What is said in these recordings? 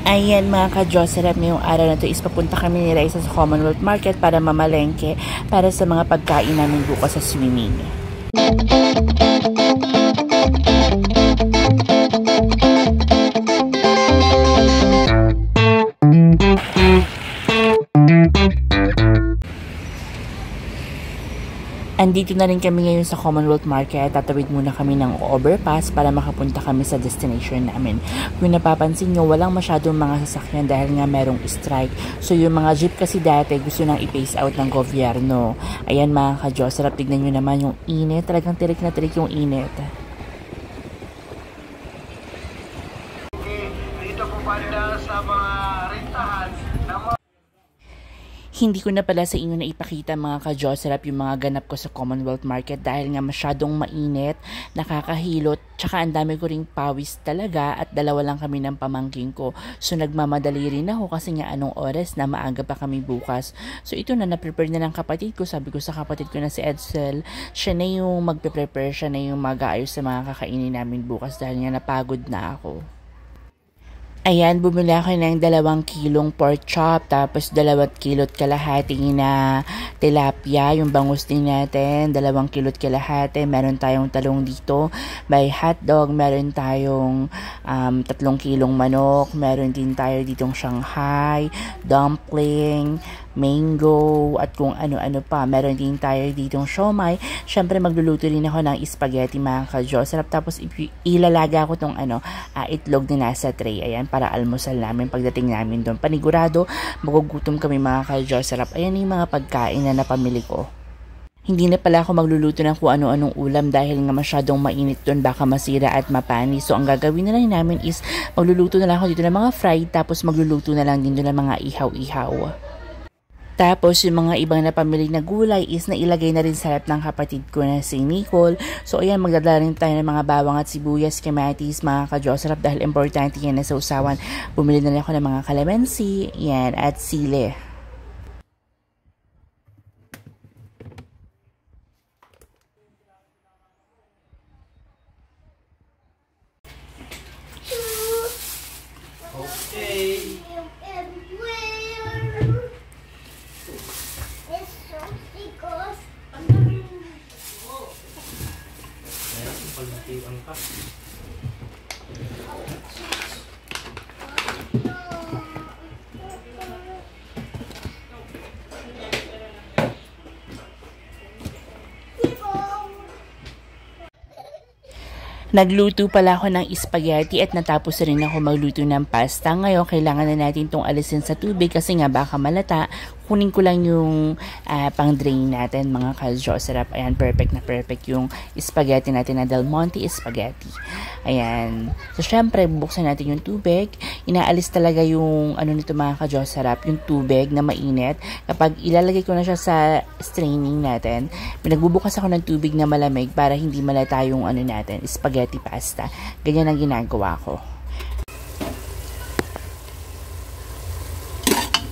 Ayan mga ka-Jocerap, ngayong araw na to is papunta kami ni Raisa sa Commonwealth Market para mamalengke para sa mga pagkain namin bukas sa swimming. Andito na rin kami ngayon sa Commonwealth Market. Tatawid muna kami ng overpass para makapunta kami sa destination namin. Kung napapansin nyo, walang masyadong mga sasakyan dahil nga merong strike. So yung mga jeep kasi dati gusto nang i-phase out ng gobyerno. Ayan mga ka-Jocerap, tignan nyo naman yung init. Talagang tirik na tirik yung init. Dito po banda sa mga rintahan na Hindi ko na pala sa inyo na ipakita mga ka-Jocerap yung mga ganap ko sa Commonwealth Market dahil nga masyadong mainit, nakakahilot, tsaka ang dami ko ring pawis talaga at dalawa lang kami ng pamangking ko. So nagmamadali rin ako kasi nga anong oras na maaga pa kami bukas. So ito na-prepare na ng kapatid ko. Sabi ko sa kapatid ko na si Edsel, siya na yung magpe-prepare, siya na yung mag-aayos sa mga kakainin namin bukas dahil nga napagod na ako. Ayan, bumili ako ng 2 kilong pork chop, tapos 2 kilot kalahati na tilapia, yung bangus din natin, 2 kilot kalahati. Meron tayong talong dito, may hotdog, meron tayong 3 kilong manok, meron din tayo ditong Shanghai, dumpling, mango, at kung ano-ano pa. Meron din tayo ditong siomai. Siyempre, magluluto rin ako ng spaghetti mga ka-Jocerap. Tapos, ilalaga ko tong itlog na nasa tray. Ayan, para almusal namin pagdating namin doon. Panigurado, magugutom kami mga ka-Jocerap. Ayan yung mga pagkain na napamili ko. Hindi na pala ako magluluto ng kung ano-anong ulam dahil nga masyadong mainit doon, baka masira at mapani. So, ang gagawin na lang namin is magluluto na lang ako dito ng mga fried, tapos magluluto na lang din doon ng mga ihaw-ihaw. Tapos, yung mga ibang napamili na gulay is nailagay na rin sa rep ng kapatid ko na si Nicole. So, ayan, magdadala rin tayo ng mga bawang at sibuyas, kamatis, mga ka-Jocerap, dahil importante yan na sa usawan. Bumili na rin ako ng mga calamansi, yan, at sili. okay. Nagluto pala ako ng spaghetti at natapos rin ako magluto ng pasta. Ngayon, kailangan na natin itong alisin sa tubig kasi nga baka malata. Kunin ko lang yung pang-drain natin mga ka-Jocerap. Ayan, perfect na perfect yung spaghetti natin na Del Monte spaghetti. Ayan. So, syempre, bubuksan natin yung tubig. Inaalis talaga yung nito mga ka-Jocerap, yung tubig na mainit. Kapag ilalagay ko na siya sa straining natin, pinagbubukas ako ng tubig na malamig para hindi malata yung natin, spaghetti pasta. Ganyan ang ginagawa ko.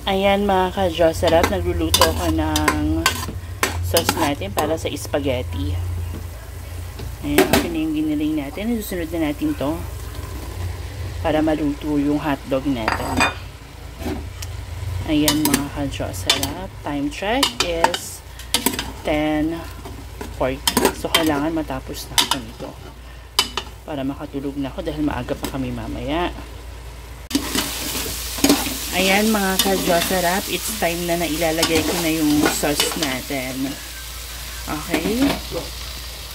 Ayan mga ka-Jocerap, nagluluto ako ng sauce natin para sa spaghetti. Ayan, okay na yung giniling natin. Susunod na natin to para maluto yung hotdog natin. Ayan mga ka-Jocerap, time check is 10:40. So, kailangan matapos na ako nito para makatulog na ako dahil maaga pa kami mamaya. Ayan mga ka-Jocerap, it's time na ilalagay ko na yung sauce natin. Okay?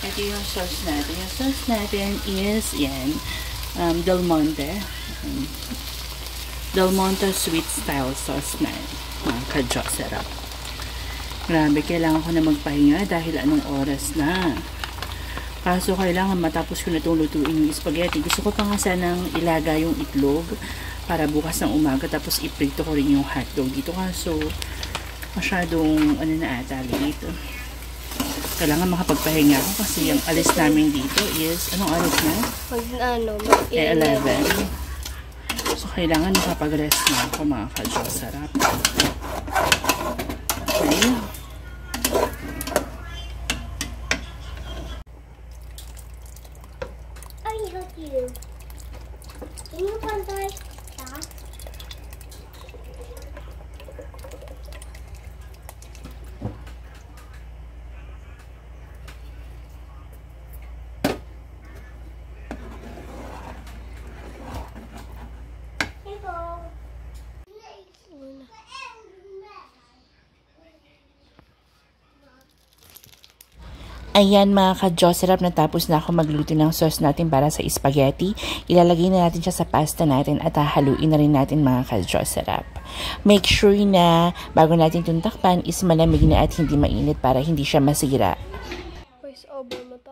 Ito yung sauce natin. Yung sauce natin is, yan, Del Monte. Del Monte sweet style sauce na mga ka-Jocerap. Grabe, kailangan ko na magpahinga dahil anong oras na. Kaso kailangan matapos ko na itong lutuin yung spaghetti. Gusto ko pa nga sanang ilaga yung itlog para bukas ng umaga, tapos iprito ko rin yung hotdog dito. Kaso masyadong late. Kailangan makapagpahinga ako kasi yung alis namin dito is, anong alis na? 11. So kailangan makapag-rest na ako mga ka-Jocerap. Okay. I help you. Can you put that? Ayan mga ka-Diyos, sarap na tapos na ako magluto ng sauce natin para sa spaghetti. Ilalagay na natin siya sa pasta natin at hahaluin na rin natin mga ka-Diyos, sarap. Make sure na bago natin itong takpan is malamig na at hindi mainit para hindi siya masira. Voice over mo to.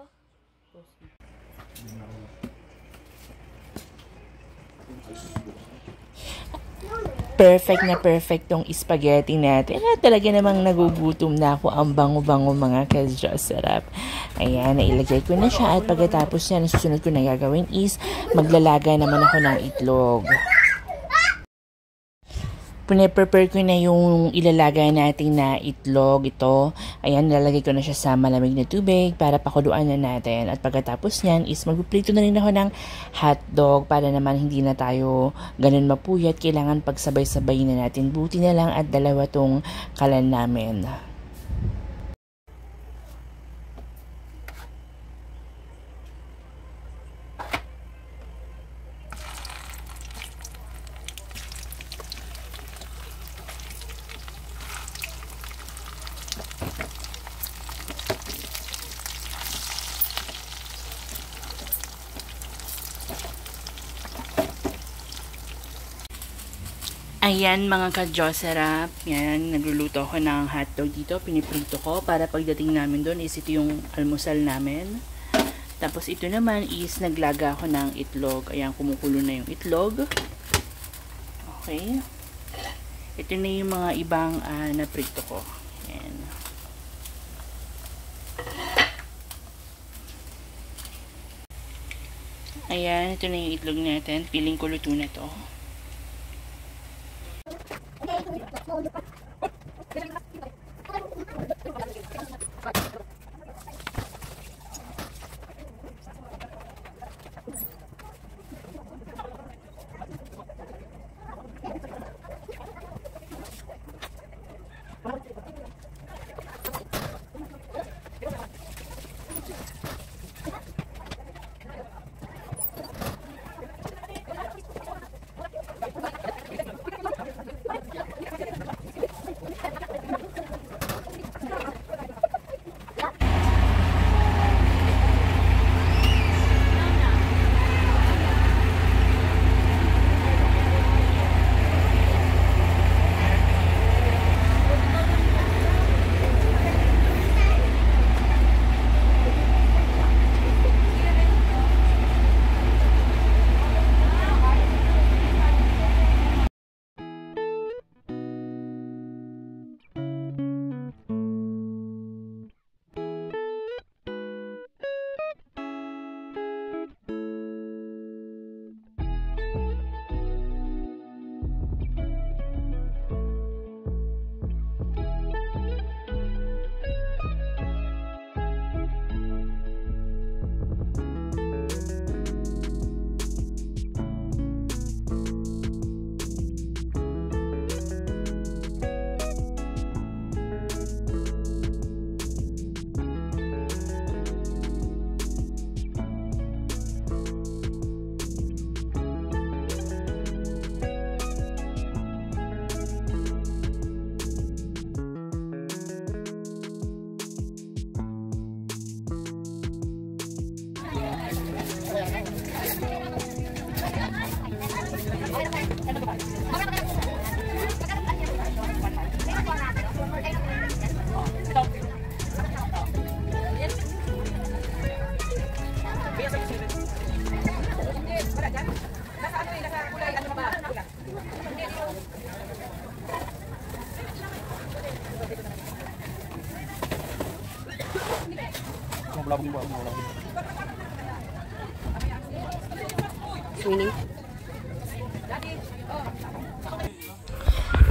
Perfect na perfect tong spaghetti natin. At talaga namang nagugutom na ako. Ang bango-bango mga ka-Diyos, sarap. Ayan, nailagay ko na siya. At pagkatapos yan, susunod ko na gagawin is maglalaga naman ako ng itlog. Pine-prepare ko na yung ilalagay natin na itlog ito. Ayan, nilalagay ko na siya sa malamig na tubig para pakuluan na natin. At pagkatapos niyan is magpiprito na rin ako ng hotdog para naman hindi na tayo ganun mapuyat. Kailangan pagsabay-sabay na natin. Buti na lang at dalawa tong kalan namin. Ayan mga ka-Diyos, sarap. Yan, nagluluto ako ng hotdog dito. Piniprito ko para pagdating namin doon is ito yung almusal namin. Tapos ito naman is naglaga ako ng itlog. Ayan, kumukulo na yung itlog. Okay. Ito na yung mga ibang naprito ko. Ayan. Ayan, ito na yung itlog natin. Piling ko luto na to.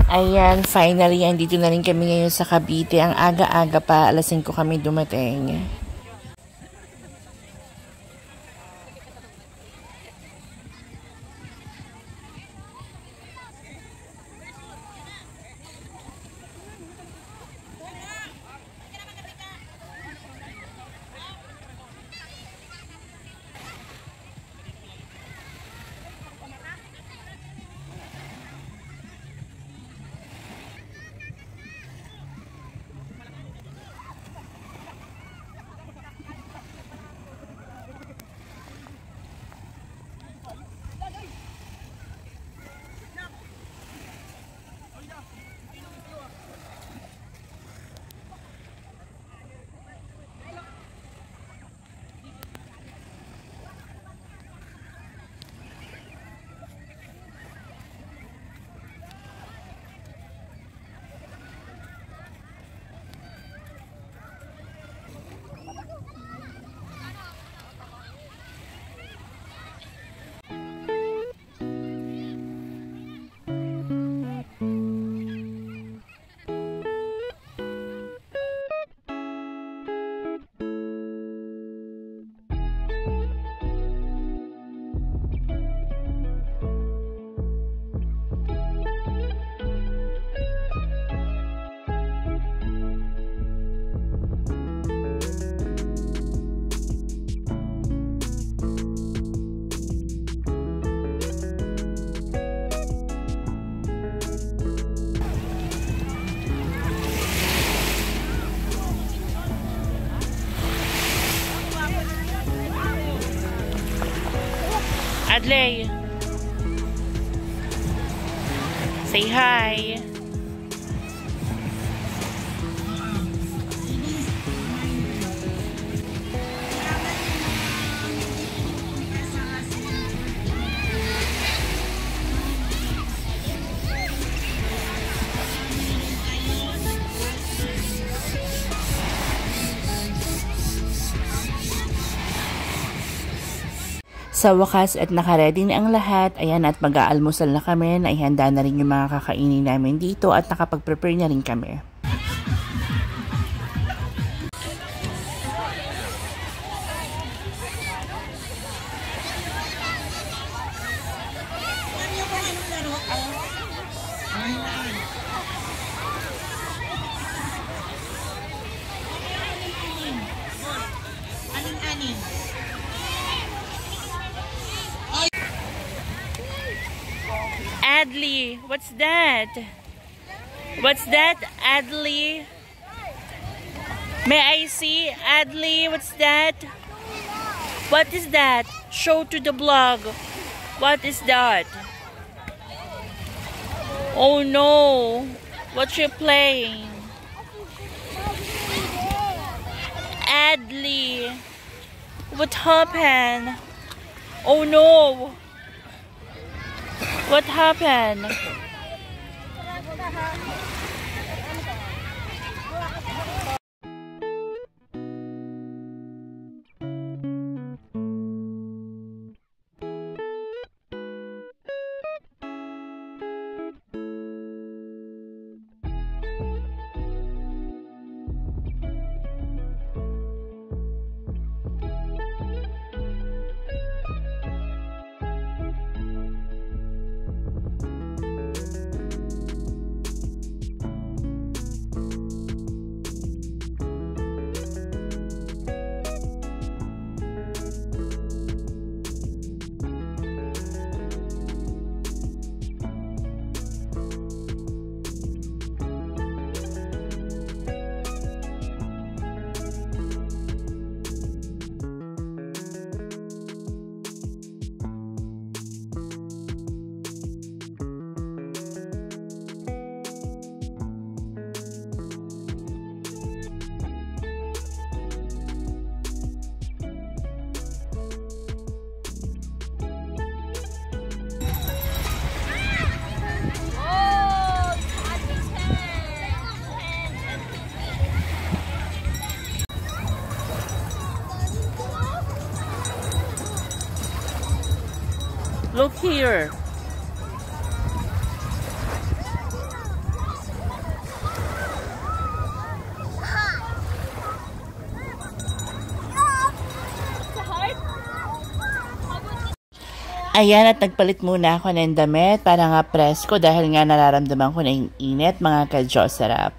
Ayan, finally, andito na rin kami ngayon sa Cavite. Ang aga-aga pa, alas 5 kami dumating. Adley. Say hi. Sa wakas at nakaredy na ang lahat, ayan, at mag-aalmusal na kami, na ihanda na rin yung mga kakainin namin dito at nakapag-prepare na rin kami. Adley, what's that? What's that, Adley? May I see, Adley? What's that? What is that? Show to the vlog. What is that? Oh no! What you playing? Adley, what happened? Oh no! What happened? Look here. Ayan, at nagpalit muna ako ng damit para nga presko dahil nga nararamdaman ko na yung init, mga ka-Josarap.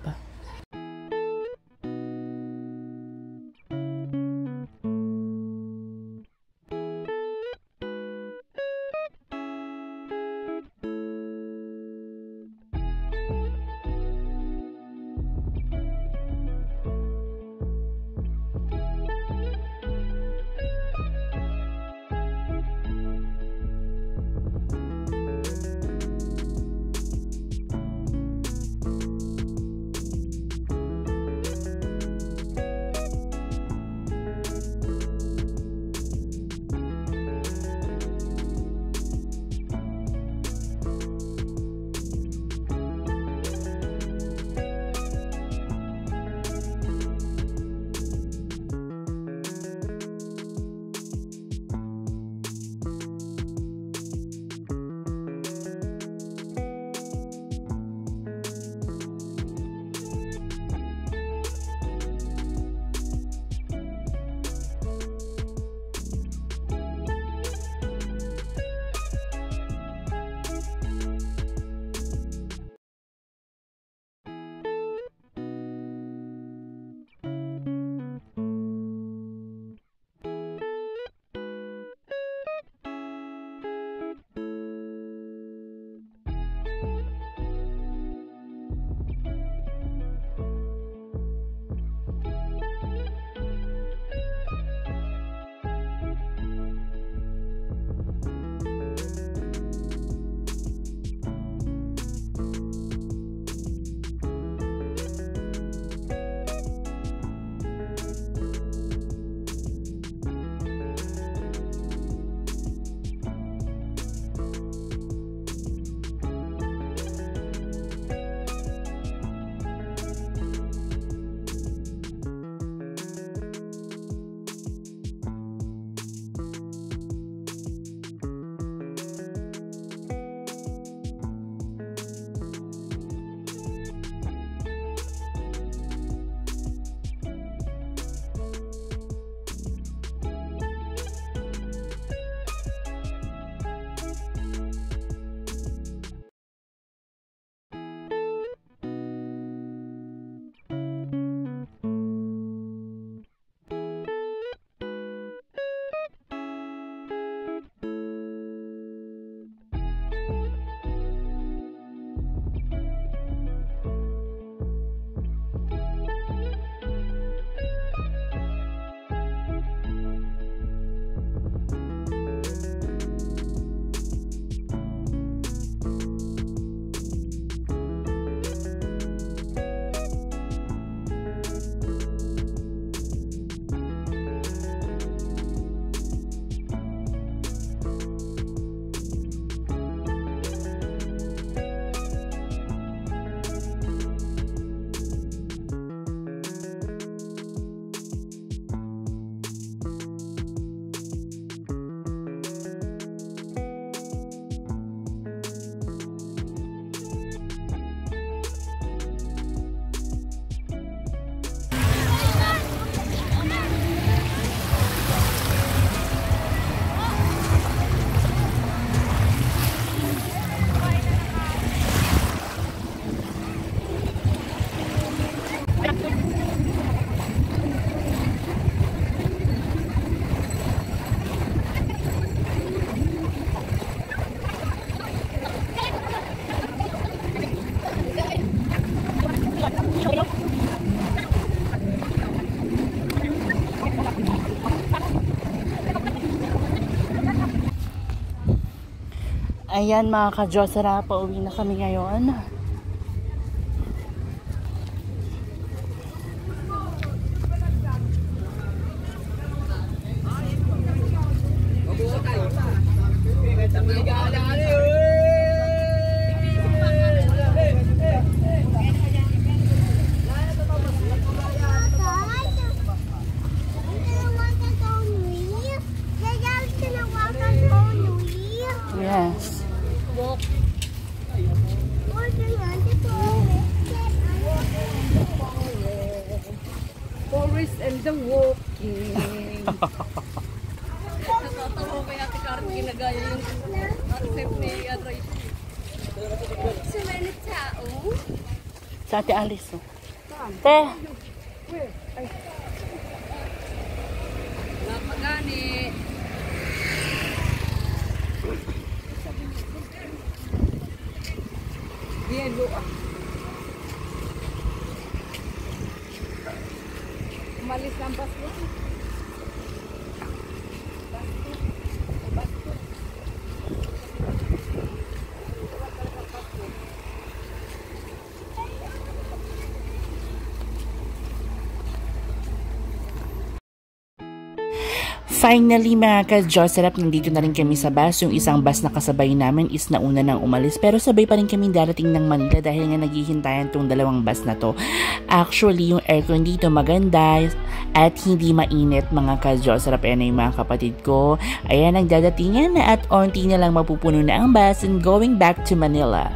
Ayan mga ka-Josera, pauwi na kami ngayon. Yes. Forest and the walking. Natatawa kay Ate Karen ginagaya yung accept ni Adray. So many tao. Sa Ate Alice. Oh. Te! Napagani. Diego. Umalis ng basko. Finally mga ka-Josera, nandito na rin kami sa bus. Yung isang bus na kasabay namin is nauna nang umalis. Pero sabay pa rin kami darating ng Manila dahil nga naghihintayan tong dalawang bus na to. Actually, yung aircon dito maganda at hindi mainit mga ka-Josera. Ayan na yung mga kapatid ko. Ayan, nagdadatingan na at onti na lang mapupuno na ang bus and going back to Manila.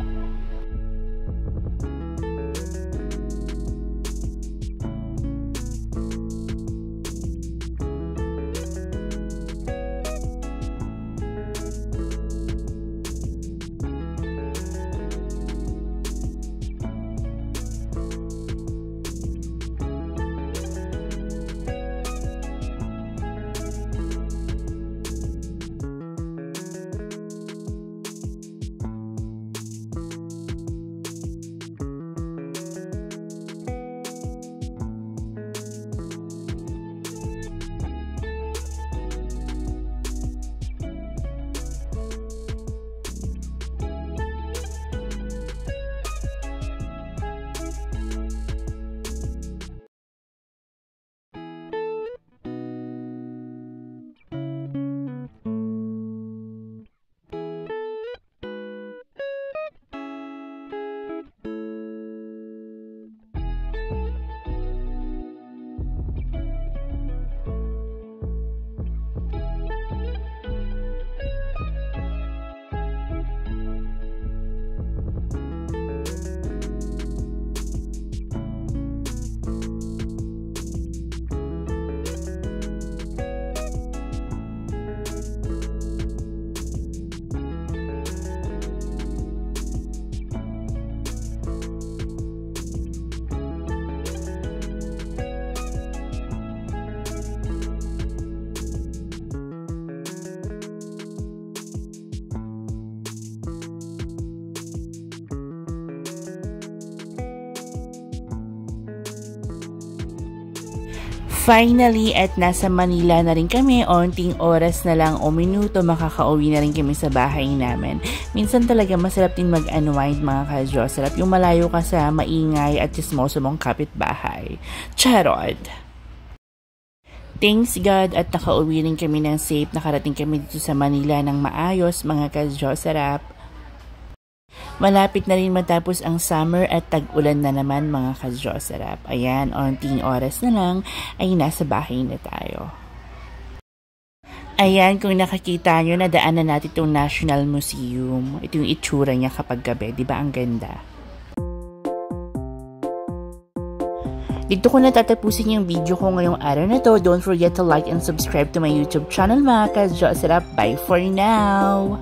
Finally, at nasa Manila na rin kami, onting oras na lang o minuto makakauwi na rin kami sa bahay namin. Minsan talaga masarap din mag-unwind mga ka-Josera, yung malayo ka sa maingay at chismoso mong kapitbahay. Charot! Thanks God at nakauwi rin kami ng safe, nakarating kami dito sa Manila ng maayos mga ka-Josera. Malapit na rin matapos ang summer at tag-ulan na naman mga ka-Josera. Ayan, onting oras na lang ay nasa bahay na tayo. Ayan, kung nakakita nyo, nadaanan natin itong National Museum. Ito yung itsura niya kapag gabi. Diba ang ganda? Dito ko natatapusin yung video ko ngayong araw na to. Don't forget to like and subscribe to my YouTube channel mga ka-Josera. Bye for now!